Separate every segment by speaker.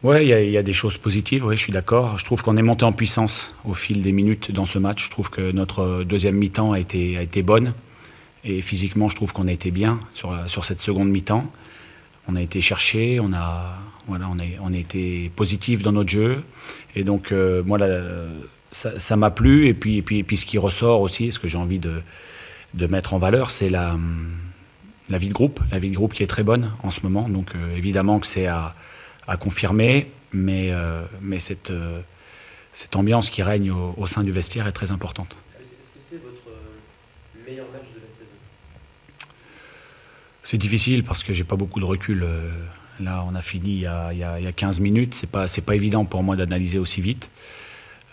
Speaker 1: Ouais, il y a des choses positives, ouais, je suis d'accord. Je trouve qu'on est monté en puissance au fil des minutes dans ce match. Je trouve que notre deuxième mi-temps a été bonne. Et physiquement, je trouve qu'on a été bien sur cette seconde mi-temps. On a été cherché, on a été positif dans notre jeu. Et donc, moi, là, ça m'a plu. Et puis, ce qui ressort aussi, ce que j'ai envie de mettre en valeur, c'est la vie de groupe. La vie de groupe qui est très bonne en ce moment. Donc, évidemment que c'est à confirmer. Mais cette ambiance qui règne au sein du vestiaire est très importante.
Speaker 2: Est-ce que c'est votre meilleur match de la saison?
Speaker 1: C'est difficile parce que j'ai pas beaucoup de recul. Là, on a fini il y a 15 minutes. C'est pas évident pour moi d'analyser aussi vite.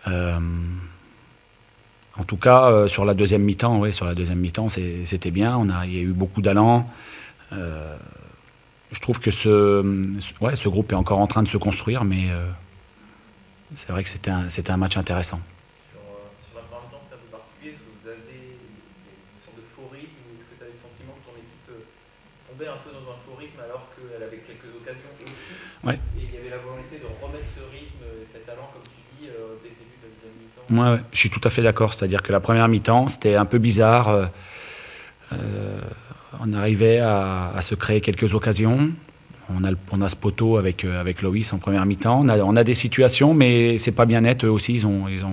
Speaker 1: Euh, En tout cas, sur la deuxième mi-temps, ouais, sur la deuxième mi-temps, c'était bien. Il y a eu beaucoup d'allant. Euh, je trouve que ce groupe est encore en train de se construire, mais c'est vrai que c'était un match intéressant.
Speaker 2: Sur la première mi-temps, c'était un peu particulier parce que vous avez une sorte de faux rythme. Est-ce que tu as le sentiment que ton équipe tombait un peu dans un faux rythme alors qu'elle avait quelques occasions aussi?
Speaker 1: Ouais.
Speaker 2: Et il y avait la volonté de remettre ce rythme et cet allant, comme tu dis, dès le début de la deuxième mi-temps.
Speaker 1: Ouais, je suis tout à fait d'accord. C'est-à-dire que la première mi-temps, c'était un peu bizarre. On arrivait à se créer quelques occasions. On a ce poteau avec Loïs en première mi-temps. On a des situations, mais c'est pas bien net. Eux aussi, ils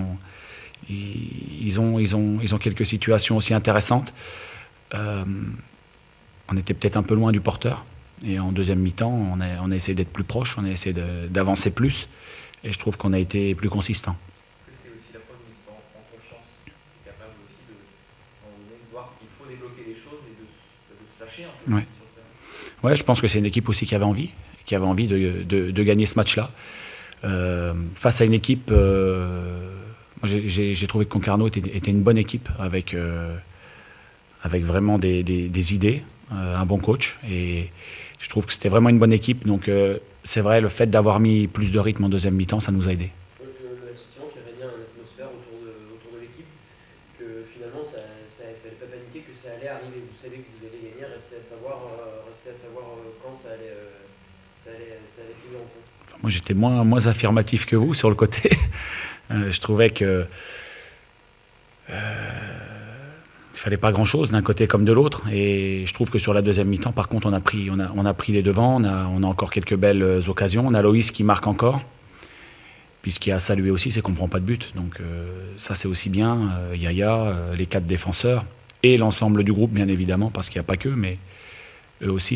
Speaker 1: ont quelques situations aussi intéressantes. Euh, on était peut-être un peu loin du porteur. Et en deuxième mi-temps, on a essayé d'être plus proche, on a essayé d'avancer plus. Et je trouve qu'on a été plus consistant.
Speaker 2: Est-ce que c'est aussi la preuve d'une équipe en confiance, qui est capable aussi à un moment donné, de voir qu'il faut débloquer les choses et de se lâcher un peu
Speaker 1: Ouais.
Speaker 2: sur le terrain?
Speaker 1: Ouais, je pense que c'est une équipe aussi qui avait envie de gagner ce match-là. Face à une équipe, moi, j'ai trouvé que Concarneau était une bonne équipe avec vraiment des idées, un bon coach. Et je trouve que c'était vraiment une bonne équipe. Donc c'est vrai, le fait d'avoir mis plus de rythme en deuxième mi-temps, ça nous a aidés.
Speaker 2: On a le sentiment qu'il régnait une atmosphère autour de l'équipe, que finalement ça ne fallait pas paniquer, que ça allait arriver. Vous savez que vous allez gagner, restez à savoir quand ça allait filer en fond.
Speaker 1: Moi, j'étais moins affirmatif que vous sur le côté. Je trouvais que il fallait pas grand-chose d'un côté comme de l'autre. Et je trouve que sur la deuxième mi-temps, par contre, on a pris les devants. On a encore quelques belles occasions. On a Loïs qui marque encore. Puis ce qui a salué aussi, c'est qu'on ne prend pas de but. Donc ça, c'est aussi bien. Yaya, les 4 défenseurs et l'ensemble du groupe, bien évidemment, parce qu'il n'y a pas qu'eux, mais eux aussi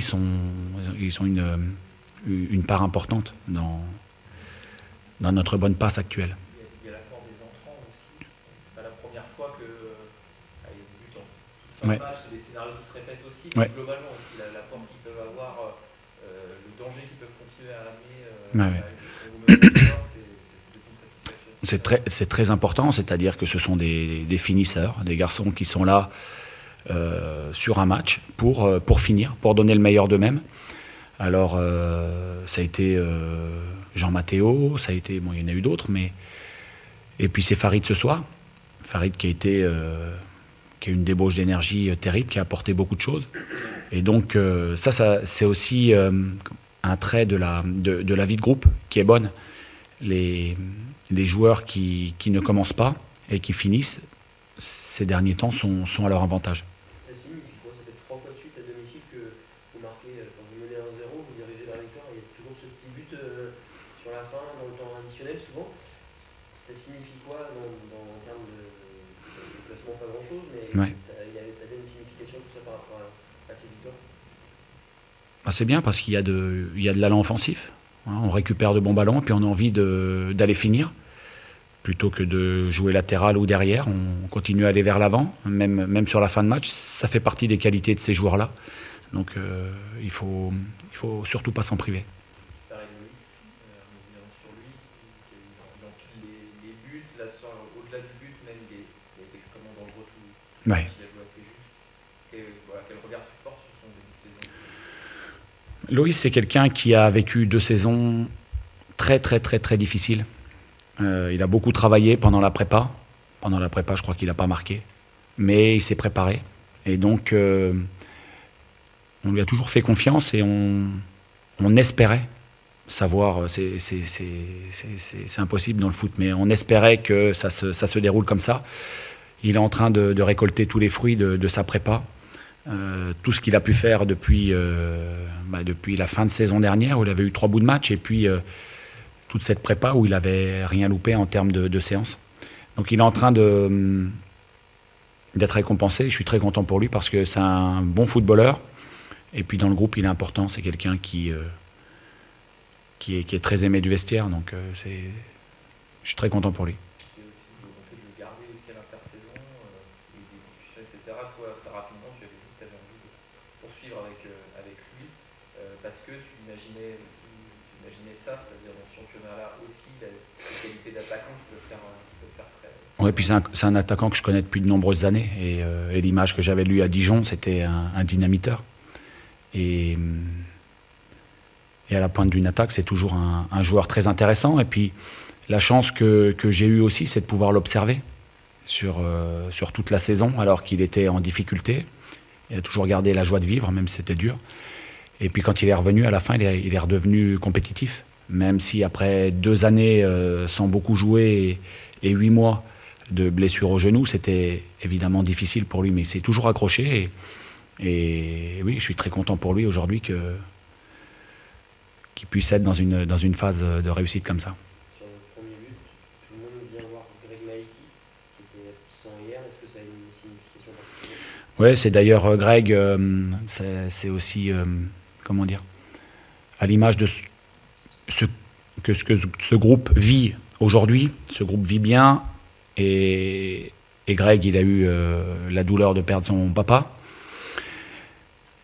Speaker 1: ils ont une part importante dans notre bonne passe actuelle.
Speaker 2: Il y a l'apport des entrants aussi. C'est pas la première fois que il y a des buts en tout
Speaker 1: Ouais.
Speaker 2: match, c'est des scénarios qui se répètent aussi,
Speaker 1: Ouais.
Speaker 2: mais globalement aussi l'apport qu'ils peuvent avoir, le danger qu'ils peuvent continuer à amener
Speaker 1: Ouais, ouais.
Speaker 2: pour vous mener au score, c'est une satisfaction aussi.
Speaker 1: C'est très important, c'est-à-dire que ce sont des finisseurs, des garçons qui sont là sur un match pour finir, pour donner le meilleur d'eux-mêmes. Alors, ça a été Jean-Mathéo, ça a été, bon, il y en a eu d'autres, et puis c'est Farid ce soir. Farid qui a une débauche d'énergie terrible, qui a apporté beaucoup de choses. Et donc, ça c'est aussi un trait de la vie de groupe qui est bonne. Les joueurs qui ne commencent pas et qui finissent, ces derniers temps, sont à leur avantage.
Speaker 2: Ça signifie quoi? Ça fait 3 fois de suite à domicile que vous marquez, quand vous menez 1-0, vous dirigez vers la victoire, et il y a toujours ce petit but sur la fin, dans le temps additionnel souvent. Ça signifie quoi en termes de placement? Pas grand-chose, mais
Speaker 1: Ouais.
Speaker 2: ça donne une signification tout ça par rapport à ces victoires.
Speaker 1: Ben, c'est bien parce qu'il y a de l'allant offensif. Hein, on récupère de bons ballons et puis on a envie d'aller finir. Plutôt que de jouer latéral ou derrière, on continue à aller vers l'avant, même sur la fin de match. Ça fait partie des qualités de ces joueurs-là. Donc il faut surtout pas s'en priver.
Speaker 2: Pareil, Loïs, revenons sur lui, qui est dans les buts, là, au-delà du but, même il est extrêmement dangereux tout le
Speaker 1: Ouais.
Speaker 2: match, il a joué assez juste. Quel regard tu portes sur son début de saison?
Speaker 1: Loïs, c'est quelqu'un qui a vécu 2 saisons très très très très difficiles. Il a beaucoup travaillé pendant la prépa. Pendant la prépa, je crois qu'il n'a pas marqué. Mais il s'est préparé. Et donc, on lui a toujours fait confiance et on espérait savoir, c'est impossible dans le foot, mais on espérait que ça se déroule comme ça. Il est en train de récolter tous les fruits de sa prépa. Tout ce qu'il a pu faire depuis la fin de saison dernière, où il avait eu 3 bouts de match, et puis toute cette prépa où il n'avait rien loupé en termes de séances. Donc il est en train d'être récompensé. Je suis très content pour lui parce que c'est un bon footballeur. Et puis dans le groupe, il est important. C'est quelqu'un qui est très aimé du vestiaire. Donc je suis très content pour lui.
Speaker 3: Il y a aussi une volonté de le garder aussi à l'intersaison, et des discussions, etc. Toi, rapidement, tu avais dit que tu avais envie de poursuivre avec lui, parce que tu imaginais ça, c'est-à-dire dans ce championnat-là aussi, la qualité d'attaquant qui peut faire très...
Speaker 1: Oui, puis c'est un attaquant que je connais depuis de nombreuses années. Et l'image que j'avais de lui à Dijon, c'était un dynamiteur. Et à la pointe d'une attaque, c'est toujours un joueur très intéressant. Et puis, la chance que j'ai eue aussi, c'est de pouvoir l'observer sur toute la saison, alors qu'il était en difficulté. Il a toujours gardé la joie de vivre, même si c'était dur. Et puis, quand il est revenu, à la fin, il est redevenu compétitif. Même si après 2 années sans beaucoup jouer et 8 mois de blessure au genou, c'était évidemment difficile pour lui. Mais il s'est toujours accroché. Et oui, je suis très content pour lui aujourd'hui qu'il puisse être dans une phase de réussite comme ça.
Speaker 2: Sur le premier but, tout le monde vient voir Greg Maïki, qui était absent hier. Est-ce que ça a une signification particulière?
Speaker 1: Oui, c'est d'ailleurs Greg, c'est aussi, comment dire, à l'image de ce que ce groupe vit aujourd'hui. Ce groupe vit bien. Et Greg, il a eu la douleur de perdre son papa.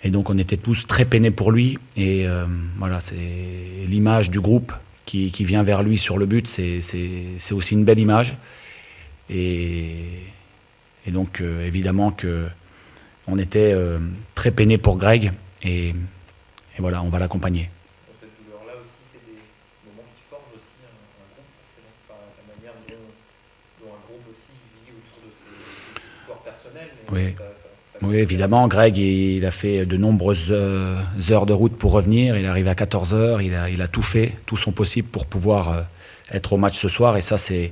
Speaker 1: Et donc on était tous très peinés pour lui. Et voilà, c'est l'image du groupe qui vient vers lui sur le but. C'est aussi une belle image. Et donc évidemment qu'on était très peinés pour Greg. Et voilà, on va l'accompagner.
Speaker 3: Dans cette douleur-là aussi, c'est des moments qui forgent aussi un groupe, forcément, par la manière dont un groupe aussi vit autour de ses histoires personnelles.
Speaker 1: Oui. Oui, évidemment, Greg, il a fait de nombreuses heures de route pour revenir. Il est arrivé à 14 heures, il a tout fait, tout son possible pour pouvoir être au match ce soir. Et ça, c'est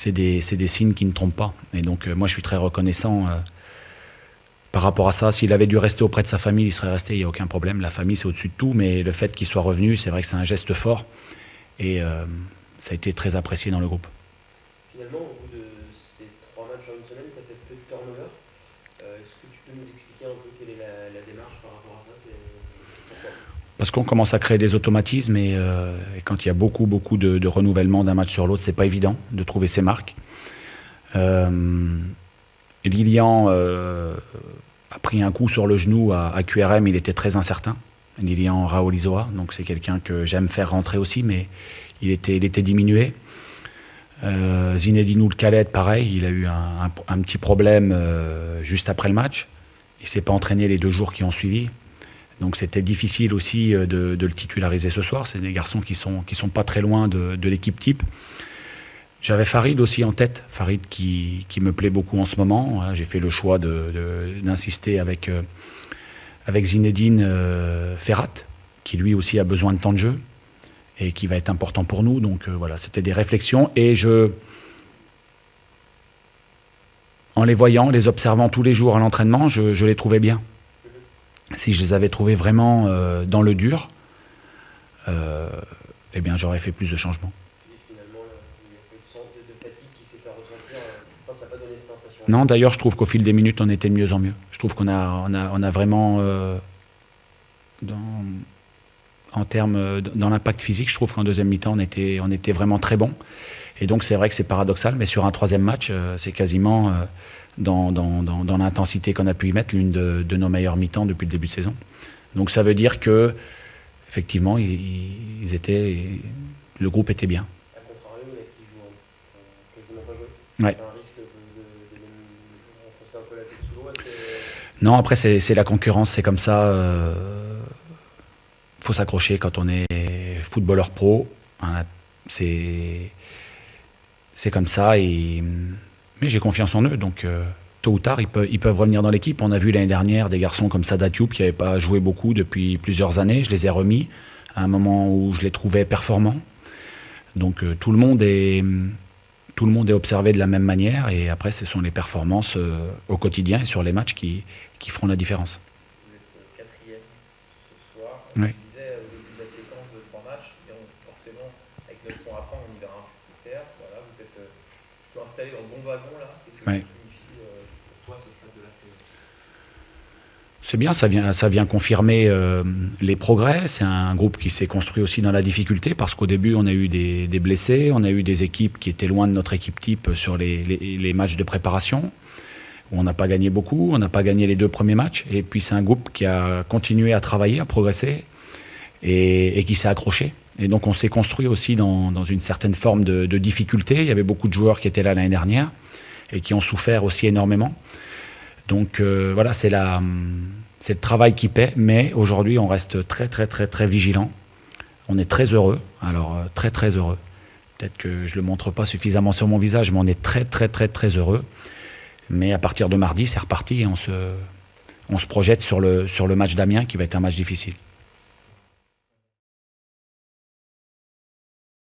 Speaker 1: des signes qui ne trompent pas. Et donc, moi, je suis très reconnaissant par rapport à ça. S'il avait dû rester auprès de sa famille, il serait resté, il n'y a aucun problème. La famille, c'est au-dessus de tout. Mais le fait qu'il soit revenu, c'est vrai que c'est un geste fort. Et ça a été très apprécié dans le groupe.
Speaker 2: Finalement, au bout de ces 3 matchs en une semaine, tu as fait peu de turnover. Est-ce que tu peux nous expliquer un peu quelle est la démarche par rapport à ça? Pourquoi?
Speaker 1: Parce qu'on commence à créer des automatismes et quand il y a beaucoup de renouvellement d'un match sur l'autre, c'est pas évident de trouver ses marques. Lilian a pris un coup sur le genou à QRM, il était très incertain. Lilian Raolizoa, donc c'est quelqu'un que j'aime faire rentrer aussi, mais il était diminué. Zinedine Oulkhaled, pareil, il a eu un petit problème juste après le match. Il ne s'est pas entraîné les 2 jours qui ont suivi. Donc c'était difficile aussi de le titulariser ce soir. C'est des garçons qui sont pas très loin de l'équipe type. J'avais Farid aussi en tête, Farid qui me plaît beaucoup en ce moment. Voilà, j'ai fait le choix d'insister avec Zinedine Ferrat, qui lui aussi a besoin de temps de jeu et qui va être important pour nous. Donc voilà, c'était des réflexions. Et en les voyant, les observant tous les jours à l'entraînement, je les trouvais bien. Si je les avais trouvés vraiment dans le dur, eh bien j'aurais fait plus de changements.
Speaker 2: Et finalement, il y a peu de fatigue qui s'est fait ressentir. Ça n'a pas donné cette impression.
Speaker 1: Non, d'ailleurs, je trouve qu'au fil des minutes, on était de mieux en mieux. Je trouve qu'on a vraiment, en termes, dans l'impact physique, je trouve qu'en deuxième mi-temps, on était vraiment très bon. Et donc, c'est vrai que c'est paradoxal, mais sur un 3e match, c'est quasiment, dans l'intensité qu'on a pu y mettre, l'une de nos meilleures mi-temps depuis le début de saison. Donc, ça veut dire que, effectivement, le groupe était bien.
Speaker 2: A contrario, il y en a qui jouent quasiment pas joué.
Speaker 1: Ouais.
Speaker 2: Un risque de renfoncer un peu la tête sous l'eau.
Speaker 1: Non, après, c'est la concurrence, c'est comme ça. Faut s'accrocher quand on est footballeur pro. Hein, c'est comme ça. Mais j'ai confiance en eux. Donc, tôt ou tard, ils peuvent revenir dans l'équipe. On a vu l'année dernière des garçons comme Sada Diop qui n'avaient pas joué beaucoup depuis plusieurs années. Je les ai remis. à un moment où je les trouvais performants. Donc tout le monde est observé de la même manière, et après ce sont les performances au quotidien et sur les matchs qui feront la différence.
Speaker 3: Vous êtes quatrième ce soir.
Speaker 1: Oui.
Speaker 3: On disait au début de la séquence de 3 matchs, mais forcément, avec 9 points après, on y verra un peu plus clair. Voilà, vous êtes plutôt installé dans le bon wagon là. Qu'est-ce que
Speaker 1: Oui.
Speaker 3: ça signifie pour toi ce stade de la saison?
Speaker 1: C'est bien, ça vient confirmer les progrès. C'est un groupe qui s'est construit aussi dans la difficulté, parce qu'au début, on a eu des blessés, on a eu des équipes qui étaient loin de notre équipe type sur les matchs de préparation, où on n'a pas gagné beaucoup, on n'a pas gagné les 2 premiers matchs. Et puis c'est un groupe qui a continué à travailler, à progresser, et qui s'est accroché. Et donc on s'est construit aussi dans une certaine forme de difficulté. Il y avait beaucoup de joueurs qui étaient là l'année dernière et qui ont souffert aussi énormément. Donc voilà, c'est le travail qui paie, mais aujourd'hui on reste très très très très vigilant. On est très heureux, alors très très heureux. Peut-être que je ne le montre pas suffisamment sur mon visage, mais on est très très très très heureux. Mais à partir de mardi, c'est reparti, et on se projette sur le match d'Amiens, qui va être un match difficile.